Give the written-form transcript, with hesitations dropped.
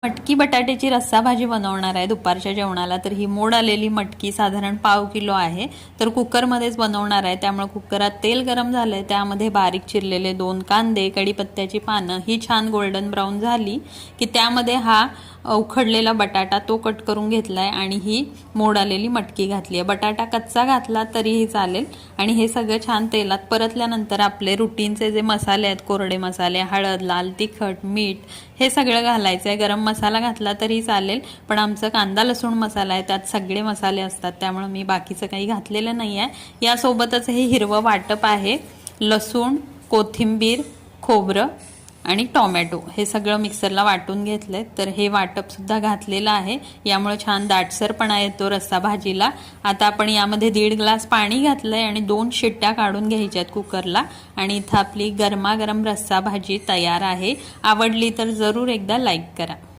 मटकी बटाट्याची रस्सा भाजी बनवणार आहे दुपारच्या जेवणाला। तर ही मोड आलेली मटकी साधारण पाव किलो आहे। तर कुकरमध्येच बनवणार आहे, त्यामुळे कुकरात तेल गरम झालंय, त्यामध्ये बारीक चिरलेले 2 कांदे, कढीपत्त्याची पानं ही छान गोल्डन ब्राऊन झाली की त्यामध्ये हा उखडलेला बटाटा तो कट करून घेतलाय आणि ही मोड आलेली मटकी घातली आहे। बटाटा कच्चा घातला तरीही चालेल आणि हे सगळं छान तेलात परतल्यानंतर आपले रुटीनचे जे मसाले आहेत, कोरडे मसाले, हळद, लाल तिखट, मीठ हे सगळं घालायचं आहे। गरम मसाला घातला तरी चालेल, पण आमचा कांदा लसूण मसाला आहे, त्यात सगळे मसाले असतात, त्यामुळे मी बाकीचं काही घातलेलं नाही आहे। यासोबतच हे हिरवं वाटप आहे, लसूण, कोथिंबीर, खोबरं आणि टोमॅटो हे सगळं मिक्सरला वाटून घेतलंय। तर हे वाटप सुद्धा घातलेलं आहे, यामुळे छान दाटसरपणा येतो रस्सा भाजीला। आता आपण यामध्ये 1.5 ग्लास पाणी घातलंय आणि 2 शिट्ट्या काढून घ्यायच्यात कुकरला आणि इथं आपली गरमागरम रस्सा भाजी तयार आहे। आवडली तर जरूर एकदा लाईक करा।